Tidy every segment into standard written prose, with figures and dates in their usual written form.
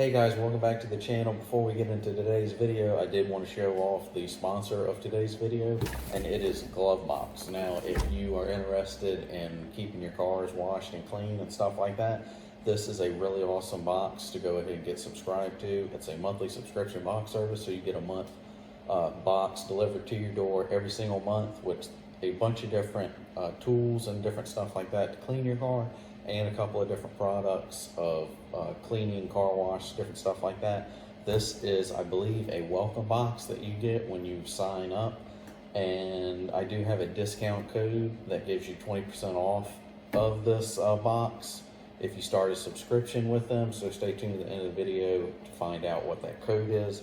Hey guys, welcome back to the channel. Before we get into today's video, I did want to show off the sponsor of today's video, and it is Glovebox. Now, if you are interested in keeping your cars washed and clean and stuff like that, this is a really awesome box to go ahead and get subscribed to. It's a monthly subscription box service, so you get a month box delivered to your door every single month with a bunch of different tools and different stuff like that to clean your car, and a couple of different products of cleaning, car wash, different stuff like that. This is, I believe, a welcome box that you get when you sign up, and I do have a discount code that gives you 20% off of this box if you start a subscription with them, so stay tuned to the end of the video to find out what that code is.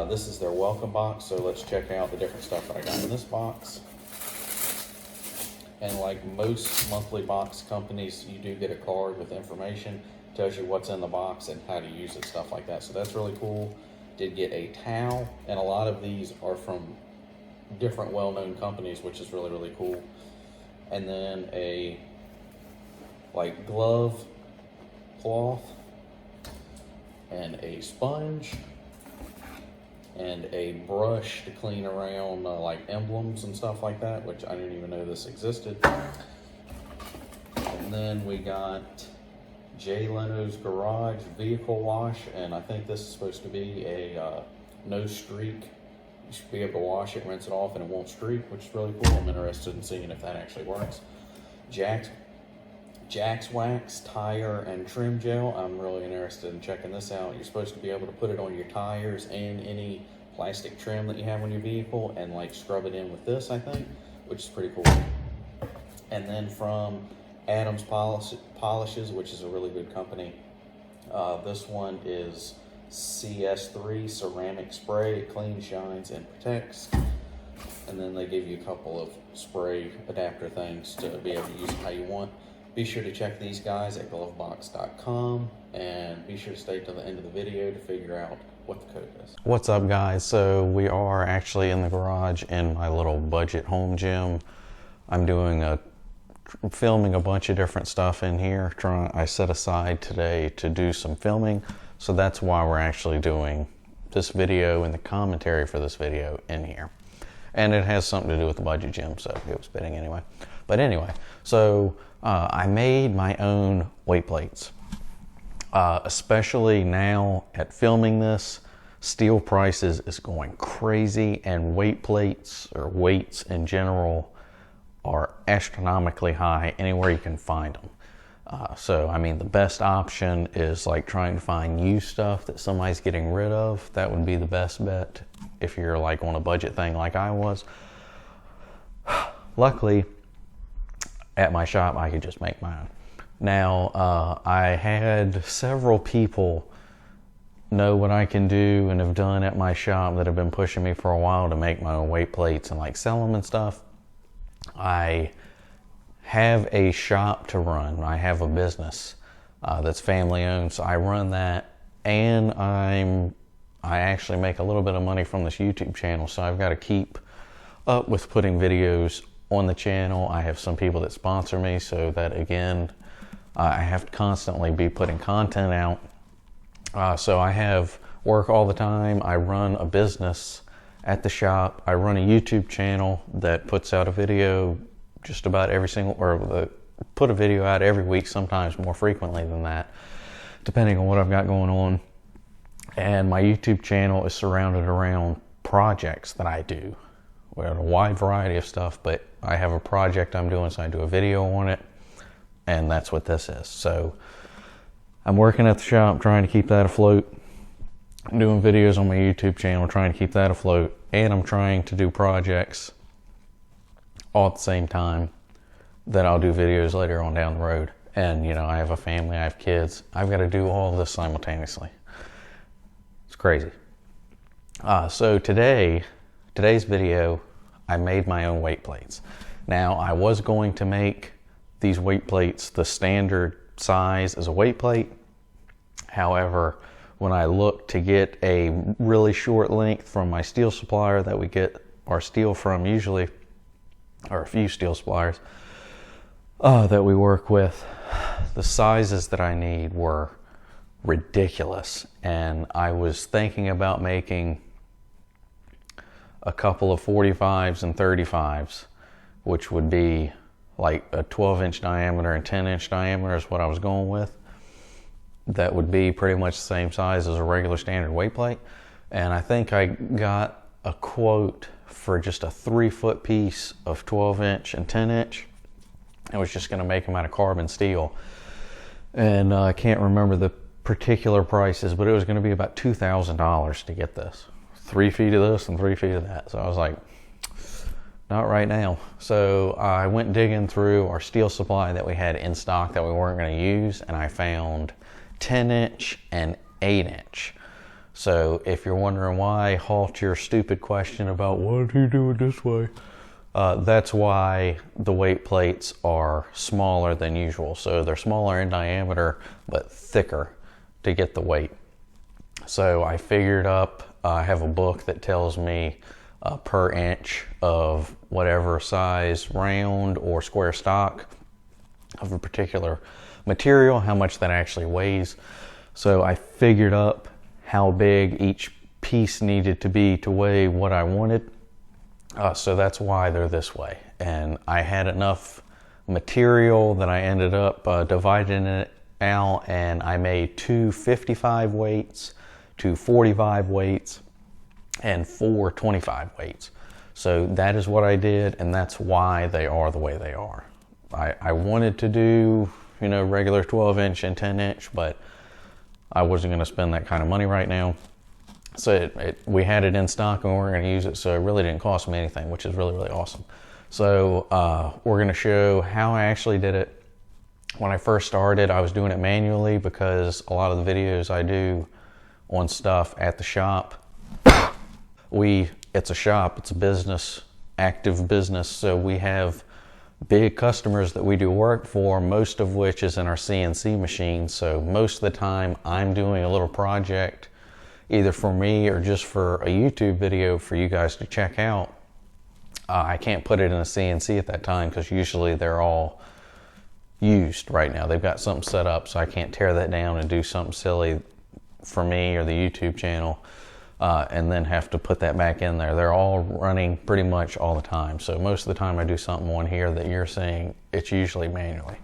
This is their welcome box, so let's check out the different stuff that I got in this box. And like most monthly box companies, you do get a card with information, tells you what's in the box and how to use it, stuff like that. So that's really cool. Did get a towel, and a lot of these are from different well-known companies, which is really, really cool. And then a like glove cloth and a sponge and a brush to clean around like emblems and stuff like that, which I didn't even know this existed. And then we got Jay Leno's Garage vehicle wash, and I think this is supposed to be a no streak. You should be able to wash it, rinse it off, and it won't streak, which is really cool. I'm interested in seeing if that actually works. Jack's Wax tire and trim gel. I'm really interested in checking this out. You're supposed to be able to put it on your tires and any plastic trim that you have on your vehicle and like scrub it in with this, I think, which is pretty cool. And then from Adams Polishes, which is a really good company, this one is CS3 ceramic spray. It cleans, shines, and protects. And then they give you a couple of spray adapter things to be able to use it how you want. Be sure to check these guys at glovebox.com, and be sure to stay till the end of the video to figure out what the code is. What's up, guys? So we are actually in the garage in my little budget home gym. I'm filming a bunch of different stuff in here. I set aside today to do some filming, so that's why we're actually doing this video and the commentary for this video in here. And it has something to do with the budget gym, so it was fitting anyway. But anyway, so I made my own weight plates. Especially now at filming this, steel prices is going crazy, and weight plates or weights in general are astronomically high anywhere you can find them. So I mean, the best option is like trying to find used stuff that somebody's getting rid of. That would be the best bet if you're like on a budget thing like I was. Luckily, at my shop, I could just make my own. Now, I had several people know what I can do and have done at my shop that have been pushing me for a while to make my own weight plates and like sell them and stuff. I have a shop to run. I have a business that's family owned, so I run that, and I actually make a little bit of money from this YouTube channel, so I've got to keep up with putting videos on the channel. I have some people that sponsor me, so that again, I have to constantly be putting content out. So I have work all the time. I run a business at the shop. I run a YouTube channel that puts out a video just about put a video out every week, sometimes more frequently than that, depending on what I've got going on. And my YouTube channel is surrounded around projects that I do. We have a wide variety of stuff, but I have a project I'm doing, so I do a video on it, and that's what this is. So I'm working at the shop, trying to keep that afloat. I'm doing videos on my YouTube channel, trying to keep that afloat, and I'm trying to do projects all at the same time that I'll do videos later on down the road. And you know, I have a family, I have kids. I've got to do all of this simultaneously. It's crazy. So today's video, I made my own weight plates. Now, I was going to make these weight plates the standard size as a weight plate. However, when I looked to get a really short length from my steel supplier that we get our steel from usually, or a few steel suppliers that we work with, the sizes that I need were ridiculous. And I was thinking about making a couple of 45s and 35s, which would be like a 12-inch diameter and 10-inch diameter is what I was going with. That would be pretty much the same size as a regular standard weight plate. And I think I got a quote for just a 3-foot piece of 12-inch and 10-inch. I was just going to make them out of carbon steel. And I can't remember the particular prices, but it was going to be about $2,000 to get this. 3 feet of this and 3 feet of that. So I was like, not right now. So I went digging through our steel supply that we had in stock that we weren't going to use, and I found 10-inch and 8-inch. So if you're wondering why, halt your stupid question about why do you do it this way? That's why the weight plates are smaller than usual. So they're smaller in diameter, but thicker to get the weight. So I figured up, I have a book that tells me per inch of whatever size round or square stock of a particular material, how much that actually weighs. So I figured up how big each piece needed to be to weigh what I wanted. So that's why they're this way. And I had enough material that I ended up dividing it out, and I made 2 55 weights, 2 45 weights, and 4 25 weights. So that is what I did, and that's why they are the way they are. I wanted to do, you know, regular 12-inch and 10-inch, but I wasn't going to spend that kind of money right now. So we had it in stock and we weren't going to use it, so it really didn't cost me anything, which is really, really awesome. So we're going to show how I actually did it. When I first started, I was doing it manually because a lot of the videos I do on stuff at the shop, it's a shop, it's a business, active business, so we have big customers that we do work for, most of which is in our CNC machine. So most of the time I'm doing a little project either for me or just for a YouTube video for you guys to check out. I can't put it in a CNC at that time because usually they're all used right now. They've got something set up, so I can't tear that down and do something silly for me or the YouTube channel and then have to put that back in there. They're all running pretty much all the time. So most of the time I do something on here that you're seeing, it's usually manually.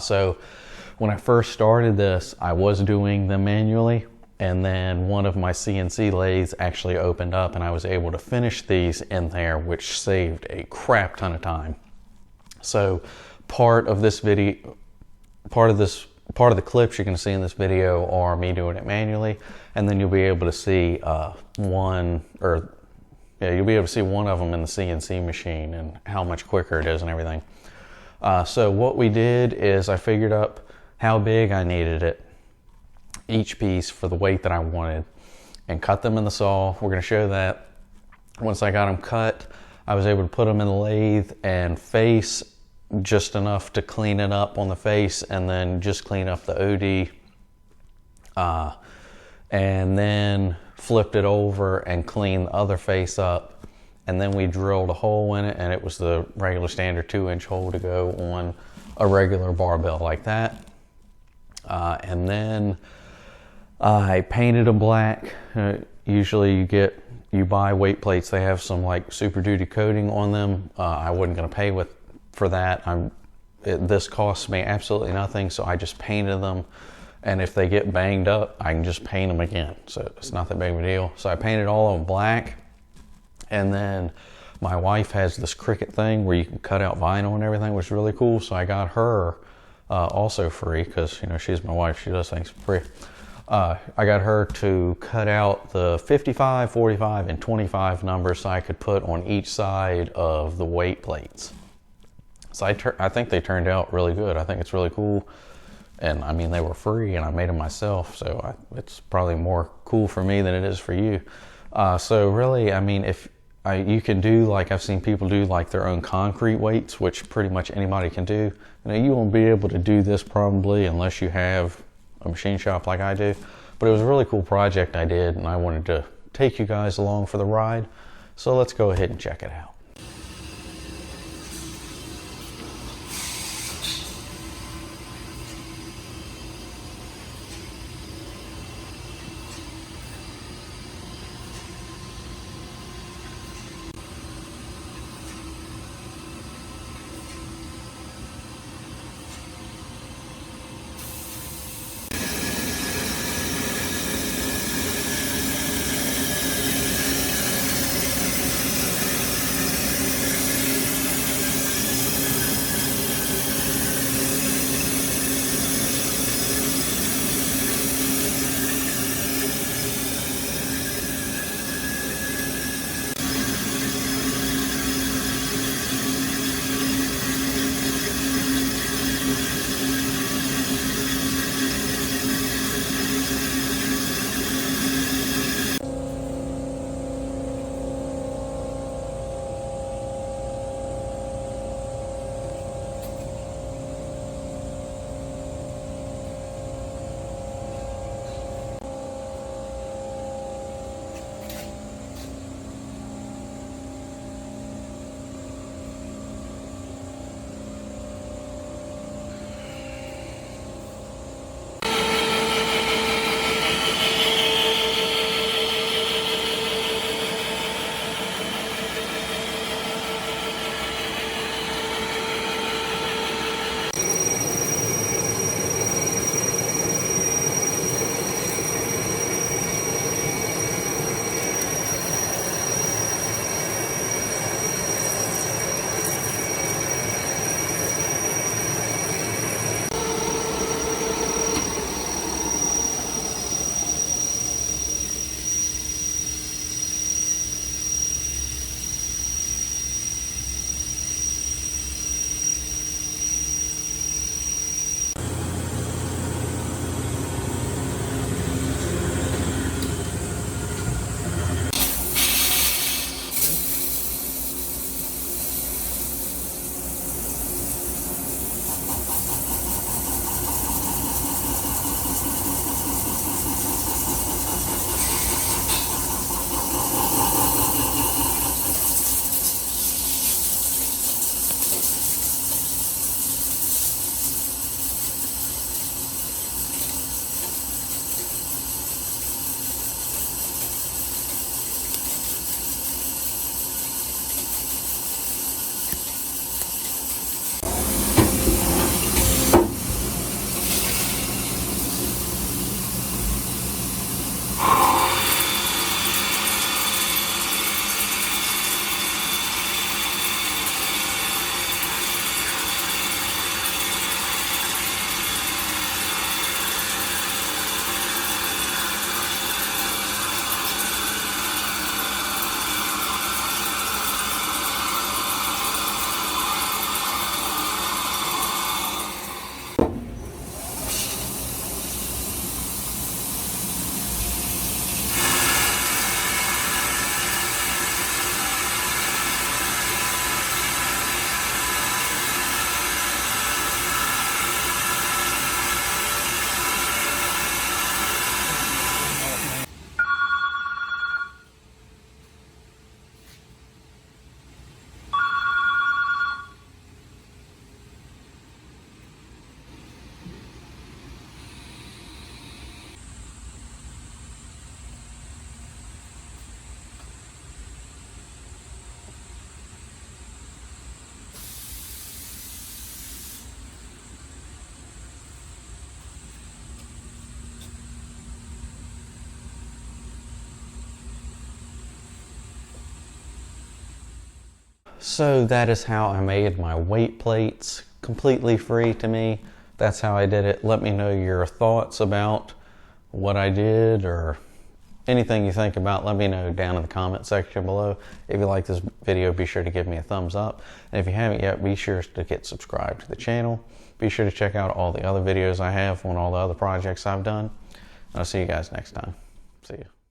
So when I first started this, I was doing them manually, and then one of my CNC lathes actually opened up and I was able to finish these in there, which saved a crap ton of time. So part of this video, part of the clips you're going to see in this video are me doing it manually, and then you'll be able to see you'll be able to see one of them in the CNC machine and how much quicker it is and everything. So what we did is I figured up how big I needed it, each piece for the weight that I wanted, and cut them in the saw. We're going to show that. Once I got them cut, I was able to put them in the lathe and face just enough to clean it up on the face, and then just clean up the OD, and then flipped it over and cleaned the other face up, and then we drilled a hole in it, and it was the regular standard 2-inch hole to go on a regular barbell like that. And then I painted them black. Usually you buy weight plates, they have some like Super Duty coating on them. I wasn't going to pay for that. This costs me absolutely nothing, so I just painted them, and if they get banged up, I can just paint them again, so it's not that big of a deal. So I painted all of them black, and then my wife has this Cricut thing where you can cut out vinyl and everything, which is really cool, so I got her also free, because you know she's my wife, she does things for free. I got her to cut out the 55, 45, and 25 numbers so I could put on each side of the weight plates. So I think they turned out really good. I think it's really cool. And I mean, they were free and I made them myself. So it's probably more cool for me than it is for you. So really, I mean, you can do, like I've seen people do like their own concrete weights, which pretty much anybody can do. You know, you won't be able to do this probably unless you have a machine shop like I do. But it was a really cool project I did, and I wanted to take you guys along for the ride. So let's go ahead and check it out. So that is how I made my weight plates completely free to me. That's how I did it. Let me know your thoughts about what I did, or anything you think about. Let me know down in the comment section below. If you like this video, be sure to give me a thumbs up. And if you haven't yet, be sure to get subscribed to the channel. Be sure to check out all the other videos I have on all the other projects I've done. I'll see you guys next time. See you.